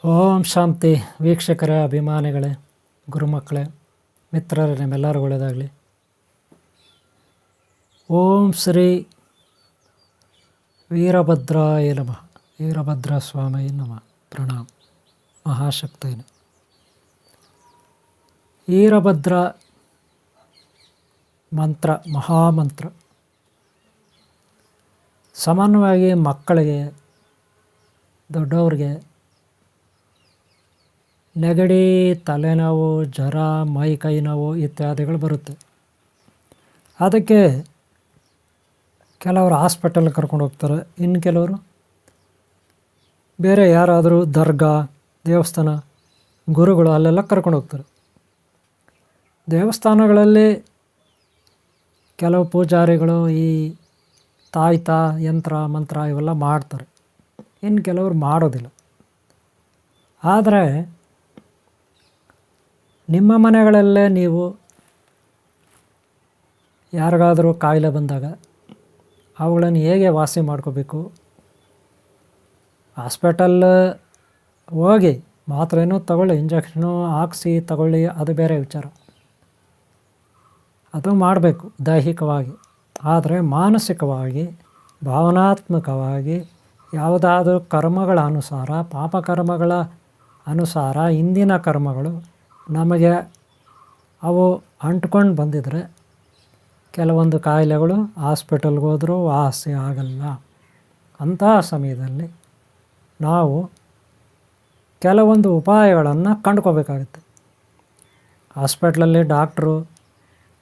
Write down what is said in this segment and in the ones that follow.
ಓಂ ಶಾಂತಿ. ವೀಕ್ಷಕರೇ, ಅಭಿಮಾನಿಗಳೇ, ಗುರುಮಕ್ಕಳೇ, ಮಿತ್ರರೇ, ನಿಮ್ಮೆಲ್ಲರೂ ಒಳ್ಳೆಯದಾಗಲಿ. ಓಂ ಶ್ರೀ ವೀರಭದ್ರಾಯ ನಮಃ. ವೀರಭದ್ರ ಸ್ವಾಮಿ ನಮಃ. ಪ್ರಣಾಮ. ಮಹಾಶಕ್ತೇನ ವೀರಭದ್ರ ಮಂತ್ರ, ಮಹಾಮಂತ್ರ. ಸಾಮಾನ್ಯವಾಗಿ ಮಕ್ಕಳಿಗೆ, ದೊಡ್ಡವ್ರಿಗೆ ನೆಗಡಿ, ತಲೆನೋವು, ಜ್ವರ, ಮೈ ಕೈ ನೋವು ಇತ್ಯಾದಿಗಳು ಬರುತ್ತೆ. ಅದಕ್ಕೆ ಕೆಲವರು ಹಾಸ್ಪಿಟಲ್ಗೆ ಕರ್ಕೊಂಡು ಹೋಗ್ತಾರೆ. ಇನ್ನು ಕೆಲವರು ಬೇರೆ ಯಾರಾದರೂ ದರ್ಗಾ, ದೇವಸ್ಥಾನ, ಗುರುಗಳು ಅಲ್ಲೆಲ್ಲ ಕರ್ಕೊಂಡು ಹೋಗ್ತಾರೆ. ದೇವಸ್ಥಾನಗಳಲ್ಲಿ ಕೆಲವು ಪೂಜಾರಿಗಳು ಈ ತಾಯ್ತ, ಯಂತ್ರ, ಮಂತ್ರ ಇವೆಲ್ಲ ಮಾಡ್ತಾರೆ. ಇನ್ನು ಕೆಲವರು ಮಾಡೋದಿಲ್ಲ. ಆದರೆ ನಿಮ್ಮ ಮನೆಗಳಲ್ಲೇ ನೀವು ಯಾರಿಗಾದರೂ ಕಾಯಿಲೆ ಬಂದಾಗ ಅವುಗಳನ್ನು ಹೇಗೆ ವಾಸಿ ಮಾಡ್ಕೋಬೇಕು, ಹಾಸ್ಪಿಟಲ್ ಹೋಗಿ ಮಾತ್ರೇನೂ ತಗೊಳ್ಳಿ, ಇಂಜೆಕ್ಷನು ಹಾಕ್ಸಿ ತಗೊಳ್ಳಿ, ಅದು ಬೇರೆ ವಿಚಾರ. ಅದು ಮಾಡಬೇಕು ದೈಹಿಕವಾಗಿ. ಆದರೆ ಮಾನಸಿಕವಾಗಿ, ಭಾವನಾತ್ಮಕವಾಗಿ ಯಾವುದಾದ್ರೂ ಕರ್ಮಗಳ ಅನುಸಾರ, ಪಾಪಕರ್ಮಗಳ ಅನುಸಾರ ಹಿಂದಿನ ಕರ್ಮಗಳು ನಮಗೆ ಅವು ಅಂಟ್ಕೊಂಡು ಬಂದಿದ್ದರೆ ಕೆಲವೊಂದು ಕಾಯಿಲೆಗಳು ಹಾಸ್ಪಿಟಲ್ಗೆ ಹೋದರೂ ವಾಸಿ ಆಗಲ್ಲ. ಅಂತಹ ಸಮಯದಲ್ಲಿ ನಾವು ಕೆಲವೊಂದು ಉಪಾಯಗಳನ್ನು ಕಂಡುಕೋಬೇಕಾಗುತ್ತೆ. ಹಾಸ್ಪಿಟ್ಲಲ್ಲಿ ಡಾಕ್ಟ್ರು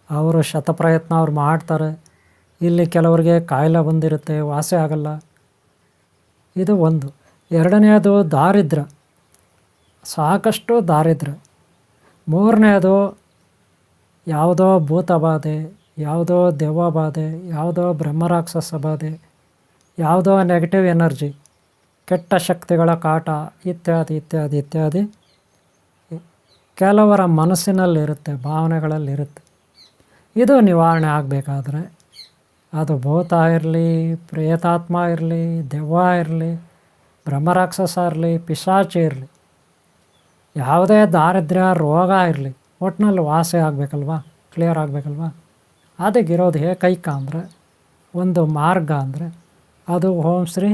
ಅವರು ಶತಪ್ರಯತ್ನ ಅವ್ರು ಮಾಡ್ತಾರೆ. ಇಲ್ಲಿ ಕೆಲವರಿಗೆ ಕಾಯಿಲೆ ಬಂದಿರುತ್ತೆ, ವಾಸಿ ಆಗಲ್ಲ. ಇದು ಒಂದು. ಎರಡನೆಯದು ದಾರಿದ್ರ್ಯ, ಸಾಕಷ್ಟು ದಾರಿದ್ರ್ಯ. ಮೂರನೇದು ಯಾವುದೋ ಭೂತಬಾಧೆ, ಯಾವುದೋ ದೆವ್ವ ಬಾಧೆ, ಯಾವುದೋ ಬ್ರಹ್ಮರಾಕ್ಷಸ ಬಾಧೆ, ಯಾವುದೋ ನೆಗೆಟಿವ್ ಎನರ್ಜಿ, ಕೆಟ್ಟ ಶಕ್ತಿಗಳ ಕಾಟ ಇತ್ಯಾದಿ ಇತ್ಯಾದಿ ಇತ್ಯಾದಿ ಕೆಲವರ ಮನಸ್ಸಿನಲ್ಲಿರುತ್ತೆ, ಭಾವನೆಗಳಲ್ಲಿರುತ್ತೆ. ಇದು ನಿವಾರಣೆ ಆಗಬೇಕಾದ್ರೆ ಅದು ಭೂತ ಇರಲಿ, ಪ್ರೇತಾತ್ಮ ಇರಲಿ, ದೆವ್ವ ಇರಲಿ, ಬ್ರಹ್ಮರಾಕ್ಷಸ ಇರಲಿ, ಪಿಶಾಚಿ ಇರಲಿ, ಯಾವುದೇ ದಾರಿದ್ರ್ಯ ರೋಗ ಇರಲಿ, ಒಟ್ಟಿನಲ್ಲಿ ವಾಸಿ ಆಗಬೇಕಲ್ವ, ಕ್ಲಿಯರ್ ಆಗಬೇಕಲ್ವ. ಅದಕ್ಕಿರೋದು ಏಕೈಕ ಅಂದರೆ, ಒಂದು ಮಾರ್ಗ ಅಂದರೆ ಅದು ಓಂ ಶ್ರೀ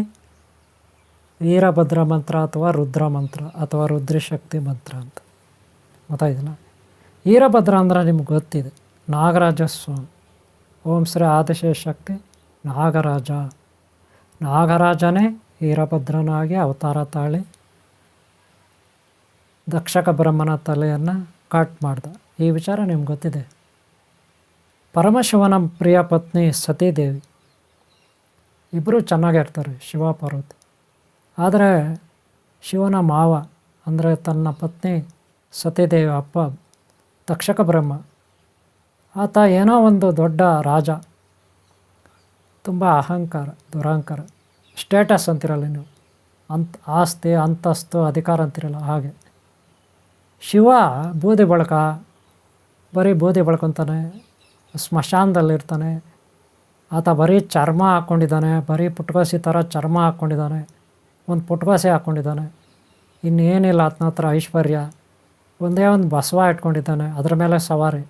ವೀರಭದ್ರ ಮಂತ್ರ ಅಥವಾ ರುದ್ರ ಮಂತ್ರ ಅಥವಾ ರುದ್ರಶಕ್ತಿ ಮಂತ್ರ ಅಂತ. ಗೊತ್ತಾಯ್ತಲ್ಲ. ವೀರಭದ್ರ ಅಂದರೆ ನಿಮ್ಗೆ ಗೊತ್ತಿದೆ, ನಾಗರಾಜ ಸ್ವಾಮಿ. ಓಂ ಶ್ರೀ ಆದಿಶಕ್ತಿ ನಾಗರಾಜ. ನಾಗರಾಜನೇ ವೀರಭದ್ರನಾಗಿ ಅವತಾರ ತಾಳಿ ದಕ್ಷಕ ಬ್ರಹ್ಮನ ತಲೆಯನ್ನು ಕಟ್ ಮಾಡ್ದ. ಈ ವಿಚಾರ ನಿಮ್ಗೆ ಗೊತ್ತಿದೆ. ಪರಮಶಿವನ ಪ್ರಿಯ ಪತ್ನಿ ಸತೀದೇವಿ, ಇಬ್ಬರು ಚೆನ್ನಾಗಿರ್ತಾರೆ, ಶಿವ ಪಾರ್ವತಿ. ಆದರೆ ಶಿವನ ಮಾವ ಅಂದರೆ ತನ್ನ ಪತ್ನಿ ಸತೀದೇವಿ ಅಪ್ಪ ದಕ್ಷಕ ಬ್ರಹ್ಮ, ಆತ ಏನೋ ಒಂದು ದೊಡ್ಡ ರಾಜ, ತುಂಬ ಅಹಂಕಾರ, ದುರಹಂಕಾರ, ಸ್ಟೇಟಸ್ ಅಂತಿರಲ್ಲ ನೀವು, ಆಸ್ತಿ, ಅಂತಸ್ತು, ಅಧಿಕಾರ ಅಂತಿರಲ್ಲ ಹಾಗೆ. ಶಿವ ಬೂದಿ ಬಳಕ, ಬರೀ ಬೂದಿ ಬಳಕೊಂತಾನೆ, ಸ್ಮಶಾನದಲ್ಲಿರ್ತಾನೆ. ಆತ ಬರೀ ಚರ್ಮ ಹಾಕ್ಕೊಂಡಿದ್ದಾನೆ, ಬರೀ ಪುಟ್ಕೋಸಿ ಥರ ಚರ್ಮ ಹಾಕ್ಕೊಂಡಿದ್ದಾನೆ, ಒಂದು ಪುಟ್ಕೋಸಿ ಹಾಕ್ಕೊಂಡಿದ್ದಾನೆ. ಇನ್ನೇನಿಲ್ಲ ಆತನ ಹತ್ರ ಐಶ್ವರ್ಯ. ಒಂದೇ ಒಂದು ಬಸವ ಇಟ್ಕೊಂಡಿದ್ದಾನೆ, ಅದ್ರ ಮೇಲೆ ಸವಾರಿ,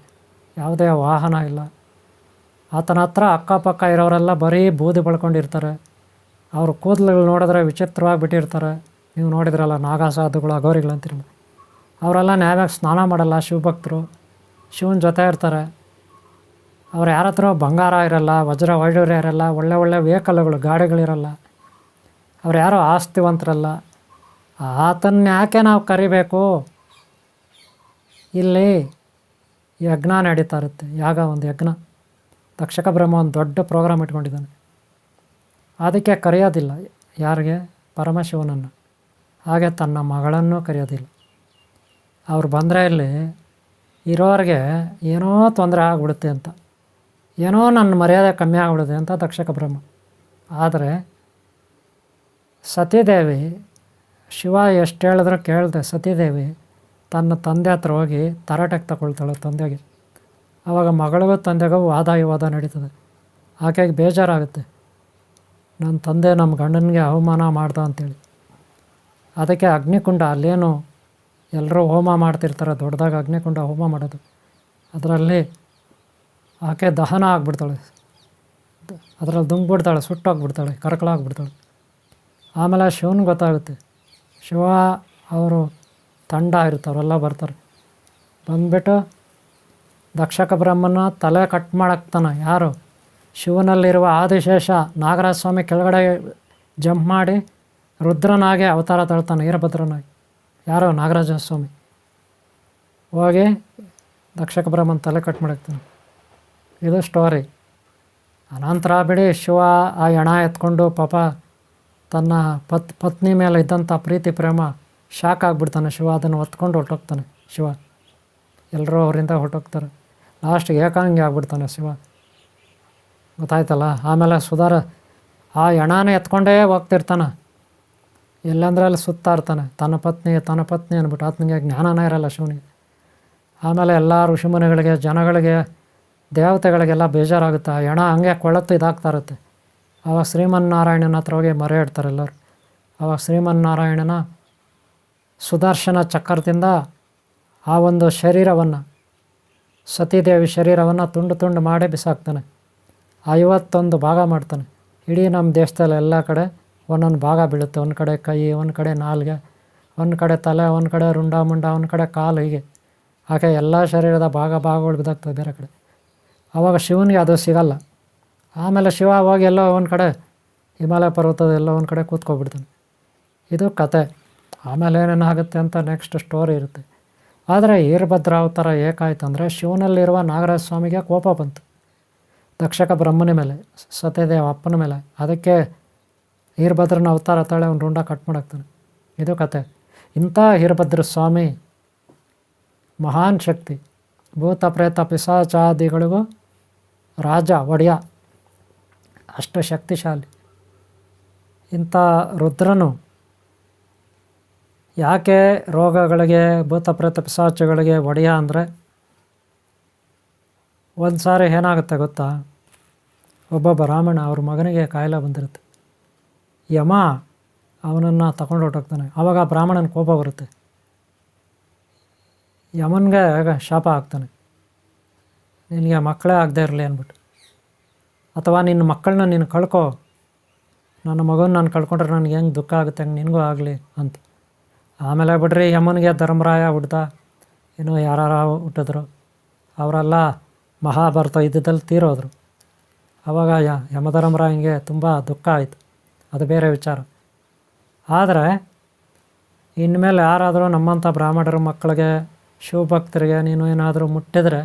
ಯಾವುದೇ ವಾಹನ ಇಲ್ಲ. ಆತನ ಹತ್ರ ಅಕ್ಕಪಕ್ಕ ಇರೋರೆಲ್ಲ ಬರೀ ಬೂದಿ ಬಳ್ಕೊಂಡಿರ್ತಾರೆ. ಅವ್ರ ಕೂದಲುಗಳು ನೋಡಿದ್ರೆ ವಿಚಿತ್ರವಾಗಿ ಬಿಟ್ಟಿರ್ತಾರೆ. ನೀವು ನೋಡಿದ್ರಲ್ಲ, ನಾಗಾಸಾಧುಗಳು, ಅಘೋರಿಗಳು ಅಂತಿರಲ್ಲ, ಅವರೆಲ್ಲ ನ್ಯಾಯವಾಗಿ ಸ್ನಾನ ಮಾಡಲ್ಲ, ಶಿವಭಕ್ತರು, ಶಿವನ ಜೊತೆ ಇರ್ತಾರೆ. ಅವ್ರು ಯಾರ ಹತ್ರ ಬಂಗಾರ ಇರಲ್ಲ, ವಜ್ರ ವೈಡೂರ್ಯ ಇರಲ್ಲ, ಒಳ್ಳೆ ಒಳ್ಳೆ ವೆಹಿಕಲ್ಗಳು, ಗಾಡಿಗಳಿರಲ್ಲ, ಅವ್ರು ಯಾರೋ ಆಸ್ತಿವಂತರಲ್ಲ. ಆತನ್ನ ಯಾಕೆ ನಾವು ಕರಿಬೇಕು? ಇಲ್ಲಿ ಯಜ್ಞ ನಡೀತಾ ಇರುತ್ತೆ, ಯಾಗ, ಒಂದು ಯಜ್ಞ. ದಕ್ಷಕ ಬ್ರಹ್ಮ ಒಂದು ದೊಡ್ಡ ಪ್ರೋಗ್ರಾಮ್ ಇಟ್ಕೊಂಡಿದ್ದಾನೆ. ಅದಕ್ಕೆ ಕರೆಯೋದಿಲ್ಲ ಯಾರಿಗೆ? ಪರಮಶಿವನನ್ನು. ಹಾಗೆ ತನ್ನ ಮಗಳನ್ನು ಕರೆಯೋದಿಲ್ಲ. ಅವ್ರು ಬಂದರೆ ಇಲ್ಲಿ ಇರೋರಿಗೆ ಏನೋ ತೊಂದರೆ ಆಗಿಬಿಡುತ್ತೆ ಅಂತ, ಏನೋ ನನ್ನ ಮರ್ಯಾದೆ ಕಮ್ಮಿ ಆಗಿಬಿಡುತ್ತೆ ಅಂತ ದಕ್ಷಕ ಬ್ರಹ್ಮ. ಆದರೆ ಸತೀದೇವಿ, ಶಿವ ಎಷ್ಟು ಹೇಳಿದ್ರು ಕೇಳಿದೆ, ಸತೀದೇವಿ ತನ್ನ ತಂದೆ ಹತ್ರ ಹೋಗಿ ತರಾಟೆಗೆ ತಗೊಳ್ತಾಳೆ ತಂದೆಗೆ. ಆವಾಗ ಮಗಳಿಗೂ ತಂದೆಗೂ ವಾದ ವಿವಾದ ನಡೀತದೆ. ಆಕೆಗೆ ಬೇಜಾರಾಗುತ್ತೆ, ನನ್ನ ತಂದೆ ನಮ್ಮ ಗಂಡನಿಗೆ ಅವಮಾನ ಮಾಡ್ದ ಅಂತೇಳಿ. ಅದಕ್ಕೆ ಅಗ್ನಿಕುಂಡ, ಅಲ್ಲೇನು ಎಲ್ಲರೂ ಹೋಮ ಮಾಡ್ತಿರ್ತಾರೆ, ದೊಡ್ಡದಾಗಿ ಅಗ್ನಿಕುಂಡ ಹೋಮ ಮಾಡೋದು, ಅದರಲ್ಲಿ ಆಕೆ ದಹನ ಆಗಿಬಿಡ್ತಾಳೆ, ಅದರಲ್ಲಿ ದುಂಗ್ಬಿಡ್ತಾಳೆ, ಸುಟ್ಟೋಗ್ಬಿಡ್ತಾಳೆ, ಕರಕಲಾಗ್ಬಿಡ್ತಾಳೆ. ಆಮೇಲೆ ಶಿವನಿಗೆ ಗೊತ್ತಾಗುತ್ತೆ. ಶಿವ ಅವರು ತಂಡ ಇರ್ತಾರೆಲ್ಲ ಬರ್ತಾರೆ, ಬಂದ್ಬಿಟ್ಟು ದಕ್ಷಕ ಬ್ರಹ್ಮನ ತಲೆ ಕಟ್ ಮಾಡಾಕ್ತಾನೆ. ಯಾರು? ಶಿವನಲ್ಲಿರುವ ಆದಿಶೇಷ ನಾಗರಾಜ ಸ್ವಾಮಿ ಕೆಳಗಡೆ ಜಂಪ್ ಮಾಡಿ ರುದ್ರನಾಗೆ ಅವತಾರ ತಳ್ತಾನೆ, ವೀರಭದ್ರನಾಗಿ. ಯಾರೋ ನಾಗರಾಜ ಸ್ವಾಮಿ ಹೋಗಿ ದಕ್ಷಕ ಬ್ರಹ್ಮನ ತಲೆ ಕಟ್ ಮಾಡಾಕ್ತಾನೆ. ಇದು ಸ್ಟೋರಿ. ಅನಂತರ ಬಿಡಿ ಶಿವ ಆ ಹೆಣ ಎತ್ಕೊಂಡು ಪಾಪ ತನ್ನ ಪತ್ನಿ ಮೇಲೆ ಇದ್ದಂಥ ಪ್ರೀತಿ ಪ್ರೇಮ ಶಾಕ್ ಆಗಿಬಿಡ್ತಾನೆ. ಶಿವ ಅದನ್ನು ಹೊತ್ಕೊಂಡು ಹೊರಟೋಗ್ತಾನೆ. ಶಿವ ಎಲ್ಲರೂ ಅವರಿಂದ ಹೊರಟೋಗ್ತಾರೆ. ಲಾಸ್ಟಿಗೆ ಏಕಾಂಗಿ ಆಗ್ಬಿಡ್ತಾನೆ ಶಿವ, ಗೊತ್ತಾಯ್ತಲ್ಲ. ಆಮೇಲೆ ಆ ಹೆಣಾನೇ ಎತ್ಕೊಂಡೇ ಹೋಗ್ತಿರ್ತಾನೆ, ಎಲ್ಲಂದ್ರೆ ಅಲ್ಲಿ ಸುತ್ತಾ ಇರ್ತಾನೆ. ತನ್ನ ಪತ್ನಿ ಅಂದ್ಬಿಟ್ಟು ಆತನಿಗೆ ಜ್ಞಾನನೇ ಇರಲ್ಲ ಶಿವನಿಗೆ. ಆಮೇಲೆ ಎಲ್ಲ ಋಷಿಮುನಿಗಳಿಗೆ, ಜನಗಳಿಗೆ, ದೇವತೆಗಳಿಗೆಲ್ಲ ಬೇಜಾರಾಗುತ್ತೆ. ಆ ಹೆಣ ಹಂಗೆ ಕೊಳತ್ತು ಇದಾಗ್ತಾ ಇರುತ್ತೆ. ಆವಾಗ ಶ್ರೀಮನ್ನಾರಾಯಣನ ಹತ್ರ ಹೋಗಿ ಮೊರೆ ಇಡ್ತಾರೆ ಎಲ್ಲರೂ. ಆವಾಗ ಶ್ರೀಮನ್ನಾರಾಯಣನ ಸುದರ್ಶನ ಚಕ್ರದಿಂದ ಆ ಒಂದು ಶರೀರವನ್ನು, ಸತೀದೇವಿ ಶರೀರವನ್ನು ತುಂಡು ತುಂಡು ಮಾಡಿ ಬಿಸಾಕ್ತಾನೆ. 51 ಭಾಗ ಮಾಡ್ತಾನೆ. ಇಡೀ ನಮ್ಮ ದೇಶದಲ್ಲಿ ಎಲ್ಲ ಕಡೆ ಒಂದೊಂದು ಭಾಗ ಬೀಳುತ್ತೆ. ಒಂದು ಕಡೆ ಕೈ, ಒಂದು ಕಡೆ ನಾಲ್ಗೆ, ಒಂದು ಕಡೆ ತಲೆ, ಒಂದು ಕಡೆ ರುಂಡ ಮುಂಡ, ಒಂದು ಕಡೆ ಕಾಲು, ಹೀಗೆ ಹಾಗೆ ಎಲ್ಲ ಶರೀರದ ಭಾಗಗಳು ಬಿದ್ದಾಗ್ತದೆ ಬೇರೆ ಕಡೆ. ಆವಾಗ ಶಿವನಿಗೆ ಅದು ಸಿಗಲ್ಲ. ಆಮೇಲೆ ಶಿವ ಹೋಗಿ ಎಲ್ಲೋ ಒಂದು ಕಡೆ ಹಿಮಾಲಯ ಪರ್ವತದ ಎಲ್ಲೋ ಒಂದು ಕಡೆ ಕೂತ್ಕೊಬಿಡ್ತಾನೆ. ಇದು ಕತೆ. ಆಮೇಲೆ ಏನೇನಾಗುತ್ತೆ ಅಂತ ನೆಕ್ಸ್ಟ್ ಸ್ಟೋರಿ ಇರುತ್ತೆ. ಆದರೆ ವೀರಭದ್ರ ಅವತಾರ ಏಕಾಯ್ತು ಅಂದರೆ ಶಿವನಲ್ಲಿರುವ ನಾಗರಾಜ ಸ್ವಾಮಿಗೆ ಕೋಪ ಬಂತು ದಕ್ಷಕ ಬ್ರಹ್ಮನ ಮೇಲೆ, ಸತ್ಯದೇವ ಅಪ್ಪನ ಮೇಲೆ. ಅದಕ್ಕೆ ವೀರಭದ್ರನ ಅವತಾರ ತಾಳೆ ಒಂದು ರುಂಡ ಕಟ್ ಮಾಡಾಕ್ತಾನೆ. ಇದು ಕತೆ. ಇಂಥ ವೀರಭದ್ರ ಸ್ವಾಮಿ ಮಹಾನ್ ಶಕ್ತಿ, ಭೂತ ಪ್ರೇತ ಪಿಶಾಚಾದಿಗಳಿಗೂ ರಾಜ ಒಡೆಯ, ಅಷ್ಟು ಶಕ್ತಿಶಾಲಿ. ಇಂಥ ರುದ್ರನು ಯಾಕೆ ರೋಗಗಳಿಗೆ, ಭೂತ ಪ್ರೇತ ಪಿಶಾಚಗಳಿಗೆ ಒಡೆಯ ಅಂದರೆ, ಒಂದು ಸಾರಿ ಏನಾಗುತ್ತೆ ಗೊತ್ತಾ, ಒಬ್ಬ ಬ್ರಾಹ್ಮಣ ಅವ್ರ ಮಗನಿಗೆ ಕಾಯಿಲೆ ಬಂದಿರುತ್ತೆ. ಯಮ ಅವನನ್ನು ತಗೊಂಡು ಹೊರಟೋಗ್ತಾನೆ. ಆವಾಗ ಬ್ರಾಹ್ಮಣನ ಕೋಪ ಬರುತ್ತೆ. ಯಮನ್ಗೆ ಶಾಪ ಹಾಕ್ತಾನೆ, ನಿನಗೆ ಮಕ್ಕಳೇ ಆಗದೆ ಇರಲಿ ಅಂದ್ಬಿಟ್ಟು, ಅಥವಾ ನಿನ್ನ ಮಕ್ಕಳನ್ನ ನೀನು ಕಳ್ಕೊ, ನನ್ನ ಮಗನ ನಾನು ಕಳ್ಕೊಂಡ್ರೆ ನನಗೆ ಹೆಂಗೆ ದುಃಖ ಆಗುತ್ತೆ ಹಂಗೆ ನಿನಗೂ ಆಗಲಿ ಅಂತ. ಆಮೇಲೆ ಬಿಡ್ರಿ ಯಮನಿಗೆ ಧರ್ಮರಾಯ ಹುಡ್ದ, ಇನ್ನೂ ಯಾರು ಹುಟ್ಟಿದ್ರು, ಅವರೆಲ್ಲ ಮಹಾಭಾರತ ಯುದ್ಧದಲ್ಲಿ ತೀರೋದ್ರು. ಆವಾಗ ಯಮಧರ್ಮರಾಯನಿಗೆ ತುಂಬ ದುಃಖ ಆಯಿತು, ಅದು ಬೇರೆ ವಿಚಾರ. ಆದರೆ ಇನ್ಮೇಲೆ ಯಾರಾದರೂ ನಮ್ಮಂಥ ಬ್ರಾಹ್ಮಣರ ಮಕ್ಕಳಿಗೆ, ಶಿವಭಕ್ತರಿಗೆ ನೀನು ಏನಾದರೂ ಮುಟ್ಟಿದರೆ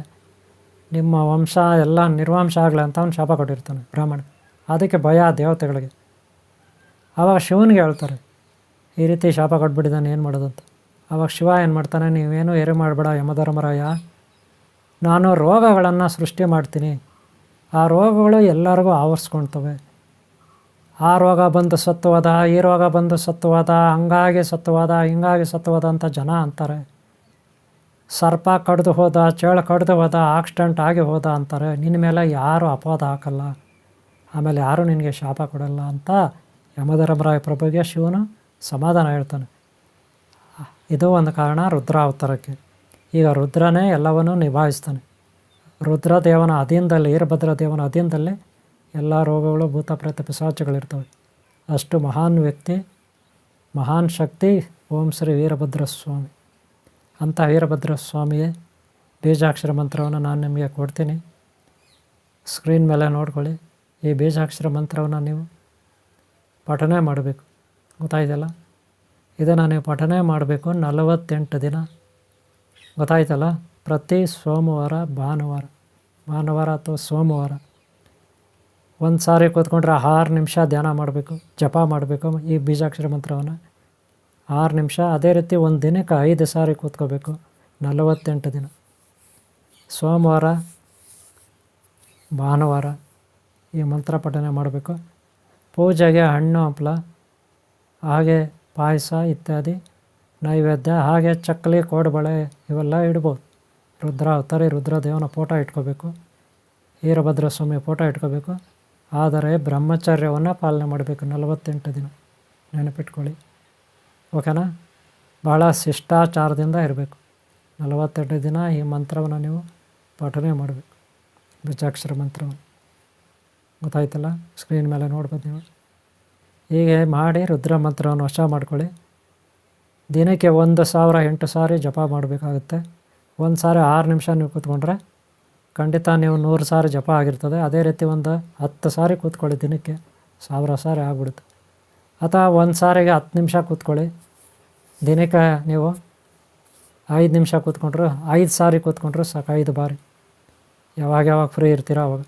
ನಿಮ್ಮ ವಂಶ ಎಲ್ಲ ನಿರ್ವಂಶ ಆಗಲಿ ಅಂತ ಅವ್ನು ಶಾಪ ಕೊಟ್ಟಿರ್ತಾನೆ ಬ್ರಾಹ್ಮಣ. ಅದಕ್ಕೆ ಭಯ ದೇವತೆಗಳಿಗೆ. ಆವಾಗ ಶಿವನಿಗೆ ಹೇಳ್ತಾರೆ, ಈ ರೀತಿ ಶಾಪ ಕೊಟ್ಬಿಟ್ಟಿದ್ದಾನೆ, ಏನು ಮಾಡೋದು ಅಂತ. ಆವಾಗ ಶಿವ ಏನು ಮಾಡ್ತಾನೆ, ನೀವೇನು ಏರು ಮಾಡಬೇಡ ಯಮಧರ್ಮರಾಯ, ನಾನು ರೋಗಗಳನ್ನು ಸೃಷ್ಟಿ ಮಾಡ್ತೀನಿ, ಆ ರೋಗಗಳು ಎಲ್ಲರಿಗೂ ಆವರಿಸ್ಕೊಳ್ತವೆ. ಆ ರೋಗ ಬಂದು ಸತ್ತುವಾದ, ಈ ರೋಗ ಬಂದು ಸತ್ತುವಾದ, ಹಂಗಾಗಿ ಸತ್ತುವಾದ, ಹಿಂಗಾಗಿ ಸತ್ತುವಾದ ಅಂತ ಜನ ಅಂತಾರೆ. ಸರ್ಪ ಕಡ್ದು ಹೋದ, ಚೇಳು ಕಡ್ದು ಹೋದ, ಆಕ್ಸಿಡೆಂಟ್ ಆಗಿ ಹೋದ ಅಂತಾರೆ. ನಿನ್ನ ಮೇಲೆ ಯಾರು ಅಪವಾದ ಹಾಕಲ್ಲ, ಆಮೇಲೆ ಯಾರೂ ನಿನಗೆ ಶಾಪ ಕೊಡಲ್ಲ ಅಂತ ಯಮಧರ್ಮರಾಯ ಪ್ರಭುಗೆ ಶಿವನು ಸಮಾಧಾನ ಹೇಳ್ತಾನೆ. ಇದು ಒಂದು ಕಾರಣ ರುದ್ರ ಅವತಾರಕ್ಕೆ. ಈಗ ರುದ್ರನೇ ಎಲ್ಲವನ್ನೂ ನಿಭಾಯಿಸ್ತಾನೆ. ರುದ್ರದೇವನ ಅಧೀನದಲ್ಲಿ, ವೀರಭದ್ರ ದೇವನ ಅಧೀನದಲ್ಲಿ ಎಲ್ಲ ರೋಗಗಳು, ಭೂತ ಪ್ರೇತ ಪಿಶಾಚಗಳಿರ್ತವೆ. ಅಷ್ಟು ಮಹಾನ್ ವ್ಯಕ್ತಿ, ಮಹಾನ್ ಶಕ್ತಿ ಓಂ ಶ್ರೀ ವೀರಭದ್ರ ಸ್ವಾಮಿ. ಅಂಥ ವೀರಭದ್ರ ಸ್ವಾಮಿಯೇ ಬೀಜಾಕ್ಷರ ಮಂತ್ರವನ್ನು ನಾನು ನಿಮಗೆ ಕೊಡ್ತೀನಿ, ಸ್ಕ್ರೀನ್ ಮೇಲೆ ನೋಡ್ಕೊಳ್ಳಿ. ಈ ಬೀಜಾಕ್ಷರ ಮಂತ್ರವನ್ನು ನೀವು ಪಠನೆ ಮಾಡಬೇಕು, ಗೊತ್ತಾಯ್ತಲ್ಲ. ಇದನ್ನು ನೀವು ಪಠನೆ ಮಾಡಬೇಕು 48 ದಿನ, ಗೊತ್ತಾಯ್ತಲ್ಲ. ಪ್ರತಿ ಸೋಮವಾರ, ಭಾನುವಾರ ಅಥವಾ ಸೋಮವಾರ ಒಂದು ಸಾರಿ ಕೂತ್ಕೊಂಡ್ರೆ 6 ನಿಮಿಷ ಧ್ಯಾನ ಮಾಡಬೇಕು, ಜಪ ಮಾಡಬೇಕು ಈ ಬೀಜಾಕ್ಷರ ಮಂತ್ರವನ್ನು 6 ನಿಮಿಷ. ಅದೇ ರೀತಿ ಒಂದು ದಿನಕ್ಕೆ 5 ಸಾರಿ ಕೂತ್ಕೋಬೇಕು 48 ದಿನ. ಸೋಮವಾರ, ಭಾನುವಾರ ಈ ಮಂತ್ರ ಪಠನೆ ಮಾಡಬೇಕು. ಪೂಜೆಗೆ ಹಣ್ಣು ಹಂಪಲ, ಹಾಗೆ ಪಾಯಸ ಇತ್ಯಾದಿ ನೈವೇದ್ಯ, ಹಾಗೆ ಚಕ್ಕಲಿ, ಕೋಡುಬಳೆ ಇವೆಲ್ಲ ಇಡ್ಬೋದು. ರುದ್ರದೇವನ ಫೋಟೋ ಇಟ್ಕೋಬೇಕು, ವೀರಭದ್ರ ಸ್ವಾಮಿ ಫೋಟೋ ಇಟ್ಕೋಬೇಕು. ಆದರೆ ಬ್ರಹ್ಮಚರ್ಯವನ್ನು ಪಾಲನೆ ಮಾಡಬೇಕು 48 ದಿನ, ನೆನಪಿಟ್ಕೊಳ್ಳಿ. ಓಕೆನಾ. ಭಾಳ ಶಿಷ್ಟಾಚಾರದಿಂದ ಇರಬೇಕು. 48 ದಿನ ಈ ಮಂತ್ರವನ್ನು ನೀವು ಪಠನೆ ಮಾಡಬೇಕು, ಬೀಜಾಕ್ಷರ ಮಂತ್ರವನ್ನು. ಗೊತ್ತಾಯ್ತಲ್ಲ, ಸ್ಕ್ರೀನ್ ಮೇಲೆ ನೋಡ್ಬೋದು ನೀವು. ಹೀಗೆ ಮಾಡಿ ರುದ್ರ ಮಂತ್ರವನ್ನು ವಶ ಮಾಡ್ಕೊಳ್ಳಿ. ದಿನಕ್ಕೆ 1008 ಸಾರಿ ಜಪ ಮಾಡಬೇಕಾಗುತ್ತೆ. ಒಂದು ಸಾರಿ 6 ನಿಮಿಷ ನೀವು ಕೂತ್ಕೊಂಡ್ರೆ ಖಂಡಿತ ನೀವು 100 ಸಾರಿ ಜಪ ಆಗಿರ್ತದೆ. ಅದೇ ರೀತಿ ಒಂದು 10 ಸಾರಿ ಕೂತ್ಕೊಳ್ಳಿ, ದಿನಕ್ಕೆ 1000 ಸಾರಿ ಆಗ್ಬಿಡುತ್ತೆ. ಅಥವಾ ಒಂದು ಸಾರಿಗೆ 10 ನಿಮಿಷ ಕೂತ್ಕೊಳ್ಳಿ, ದಿನಕ್ಕೆ ನೀವು 5 ನಿಮಿಷ ಕೂತ್ಕೊಂಡ್ರು 5 ಸಾರಿ ಕೂತ್ಕೊಂಡ್ರು ಸಾಕು, 5 ಬಾರಿ. ಯಾವಾಗ ಫ್ರೀ ಇರ್ತೀರೋ ಅವಾಗ.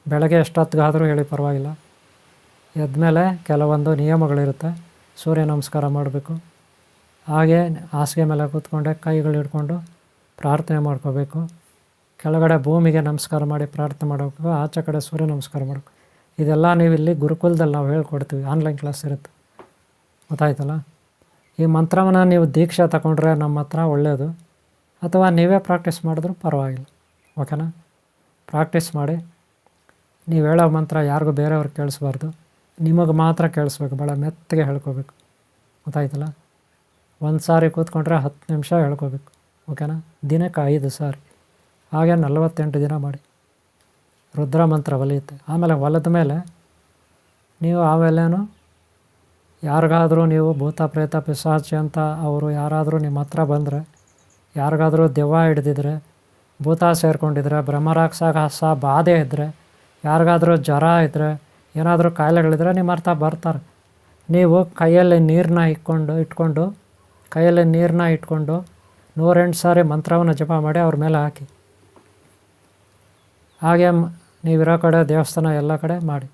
ಬೆಳಗ್ಗೆ ಎಷ್ಟೊತ್ತಿಗಾದರೂ ಹೇಳಿ ಪರವಾಗಿಲ್ಲ. ಎದ್ಮೇಲೆ ಕೆಲವೊಂದು ನಿಯಮಗಳಿರುತ್ತೆ. ಸೂರ್ಯ ನಮಸ್ಕಾರ ಮಾಡಬೇಕು. ಹಾಗೆ ಹಾಸಿಗೆ ಮೇಲೆ ಕೂತ್ಕೊಂಡೆ ಕೈಗಳು ಹಿಡ್ಕೊಂಡು ಪ್ರಾರ್ಥನೆ ಮಾಡ್ಕೋಬೇಕು. ಕೆಳಗಡೆ ಭೂಮಿಗೆ ನಮಸ್ಕಾರ ಮಾಡಿ ಪ್ರಾರ್ಥನೆ ಮಾಡಬೇಕು. ಆಚೆ ಕಡೆ ಸೂರ್ಯ ನಮಸ್ಕಾರ ಮಾಡಬೇಕು. ಇದೆಲ್ಲ ನೀವು ಇಲ್ಲಿ ಗುರುಕುಲದಲ್ಲಿ ನಾವು ಹೇಳ್ಕೊಡ್ತೀವಿ, ಆನ್ಲೈನ್ ಕ್ಲಾಸ್ ಇರುತ್ತೆ. ಗೊತ್ತಾಯ್ತಲ್ಲ. ಈ ಮಂತ್ರವನ್ನು ನೀವು ದೀಕ್ಷೆ ತಗೊಂಡ್ರೆ ನಮ್ಮ ಹತ್ರ ಒಳ್ಳೆಯದು, ಅಥವಾ ನೀವೇ ಪ್ರಾಕ್ಟೀಸ್ ಮಾಡಿದ್ರೂ ಪರವಾಗಿಲ್ಲ. ಓಕೆನಾ. ಪ್ರಾಕ್ಟೀಸ್ ಮಾಡಿ. ನೀವು ಹೇಳೋ ಮಂತ್ರ ಯಾರಿಗೂ ಬೇರೆಯವ್ರಿಗೆ ಕೇಳಿಸ್ಬಾರ್ದು, ನಿಮಗೆ ಮಾತ್ರ ಕೇಳಿಸ್ಬೇಕು. ಭಾಳ ಮೆತ್ತಗೆ ಹೇಳ್ಕೋಬೇಕು. ಗೊತ್ತಾಯ್ತಲ್ಲ. ಒಂದು ಸಾರಿ ಕೂತ್ಕೊಂಡ್ರೆ 10 ನಿಮಿಷ ಹೇಳ್ಕೋಬೇಕು. ಓಕೆನಾ. ದಿನಕ್ಕೆ 5 ಸಾರಿ. ಹಾಗೆ 48 ದಿನ ಮಾಡಿ. ರುದ್ರ ಮಂತ್ರ ಒಲಿಯುತ್ತೆ. ಆಮೇಲೆ ಹೊಲದ ಮೇಲೆ ನೀವು ಆಮೇಲೇನು ಯಾರಿಗಾದರೂ ನೀವು ಭೂತ ಪ್ರೇತ ಪಿಶಾಚಿ ಅಂತ ಅವರು ಯಾರಾದರೂ ನಿಮ್ಮ ಹತ್ರ ಬಂದರೆ, ಯಾರಿಗಾದರೂ ದೆವ್ವ ಹಿಡಿದಿದ್ರೆ, ಭೂತ ಸೇರಿಕೊಂಡಿದ್ರೆ, ಬ್ರಹ್ಮರಾಕ್ಷಸ ಬಾಧೆ ಇದ್ದರೆ, ಯಾರಿಗಾದರೂ ಜ್ವರ ಇದ್ದರೆ, ಏನಾದರೂ ಕಾಯಿಲೆಗಳಿದ್ರೆ ನಿಮ್ಮ ಹತ್ರ ಬರ್ತಾರೆ. ನೀವು ಕೈಯಲ್ಲಿ ನೀರನ್ನ ಇಟ್ಕೊಂಡು ಕೈಯಲ್ಲಿ ನೀರನ್ನ ಇಟ್ಕೊಂಡು 108 ಸಾರಿ ಮಂತ್ರವನ್ನು ಜಪ ಮಾಡಿ ಅವ್ರ ಮೇಲೆ ಹಾಕಿ. ಹಾಗೆ ನೀವಿರೋ ಕಡೆ ದೇವಸ್ಥಾನ ಎಲ್ಲ ಕಡೆ ಮಾಡಿ.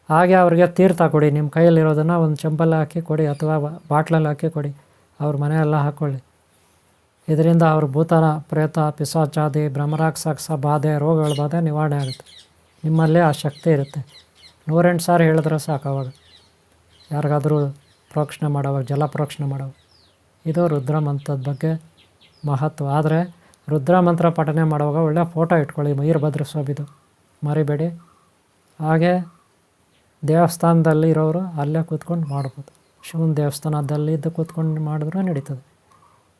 ಹಾಗೆ ಅವ್ರಿಗೆ ತೀರ್ಥ ಕೊಡಿ. ನಿಮ್ಮ ಕೈಯಲ್ಲಿರೋದನ್ನು ಒಂದು ಚೆಂಬಲ್ಲಿ ಹಾಕಿ ಕೊಡಿ, ಅಥವಾ ಬಾಟ್ಲಲ್ಲಿ ಹಾಕಿ ಕೊಡಿ. ಅವ್ರ ಮನೆಯೆಲ್ಲ ಹಾಕ್ಕೊಳ್ಳಿ. ಇದರಿಂದ ಅವ್ರ ಭೂತನ ಪ್ರೇತ ಪಿಶಾಚಾದಿ ಬ್ರಹ್ಮರಾಕ್ಷಸ ಬಾಧೆ ರೋಗಗಳ ಬಾಧೆ ನಿವಾರಣೆ ಆಗುತ್ತೆ. ನಿಮ್ಮಲ್ಲೇ ಆ ಶಕ್ತಿ ಇರುತ್ತೆ. 108 ಸಾರಿ ಹೇಳಿದ್ರೆ ಸಾಕು. ಅವಾಗ ಯಾರಿಗಾದರೂ ಪ್ರೋಕ್ಷಣೆ ಮಾಡೋವಾಗ, ಜಲ ಪ್ರೋಕ್ಷಣೆ ಮಾಡೋವಾಗ. ಇದು ರುದ್ರ ಮಂತ್ರದ ಬಗ್ಗೆ ಮಹತ್ವ. ಆದರೆ ರುದ್ರ ಮಂತ್ರ ಪಠನೆ ಮಾಡುವಾಗ ಒಳ್ಳೆಯ ಫೋಟೋ ಇಟ್ಕೊಳ್ಳಿ, ವೀರಭದ್ರ ಸ್ವಾಮಿದು ಮರಿಬೇಡಿ. ಹಾಗೆ ದೇವಸ್ಥಾನದಲ್ಲಿ ಇರೋರು ಅಲ್ಲೇ ಕೂತ್ಕೊಂಡು ಮಾಡ್ಬೋದು. ಶಿವನ ದೇವಸ್ಥಾನದಲ್ಲಿ ಇದ್ದು ಕೂತ್ಕೊಂಡು ಮಾಡಿದ್ರೂ ನಡೀತದೆ.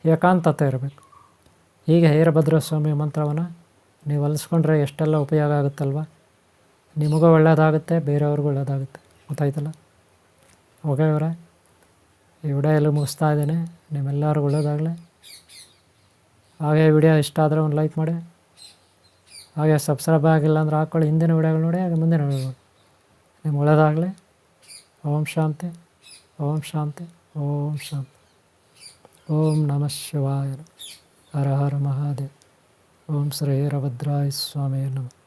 ಏಕಾಂತತೆ ಇರಬೇಕು. ಹೀಗೆ ವೀರಭದ್ರ ಸ್ವಾಮಿ ಮಂತ್ರವನ್ನು ನೀವು ಅಲಿಸ್ಕೊಂಡ್ರೆ ಎಷ್ಟೆಲ್ಲ ಉಪಯೋಗ ಆಗುತ್ತಲ್ವ. ನಿಮಗೂ ಒಳ್ಳೆಯದಾಗುತ್ತೆ, ಬೇರೆಯವ್ರಿಗೂ ಒಳ್ಳೆಯದಾಗುತ್ತೆ. ಗೊತ್ತಾಯ್ತಲ್ಲ. ಓಕೆ ಇವರೇ, ಈ ವಿಡಿಯೋ ಎಲ್ಲ ಮುಗಿಸ್ತಾ ಇದ್ದೇನೆ. ನಿಮ್ಮೆಲ್ಲರಿಗೂ ಒಳ್ಳೆಯದಾಗಲಿ. ಹಾಗೆ ವಿಡಿಯೋ ಇಷ್ಟ ಆದರೆ ಒಂದು ಲೈಕ್ ಮಾಡಿ. ಹಾಗೆ ಸಬ್ಸ್ಕ್ರೈಬ್ ಆಗಿಲ್ಲ ಅಂದರೆ ಹಾಕ್ಕೊಳ್ಳಿ. ಹಿಂದಿನ ವಿಡಿಯೋಗಳು ನೋಡಿ, ಹಾಗೆ ಮುಂದಿನ ವಿಡಿಯೋಗಳು. ನಿಮ್ಗೆ ಒಳ್ಳೆಯದಾಗಲಿ. ಓಂ ಶಾಂತಿ, ಓಂ ಶಾಂತಿ, ಓಂ ಶಾಂತಿ. ಓಂ ನಮಃ ಶಿವಾಯ. ಹರ ಹರ ಮಹಾದೇವ್. ಓಂ ಶ್ರೀ ವೀರಭದ್ರಾಯ ಸ್ವಾಮಿ ನಮಃ.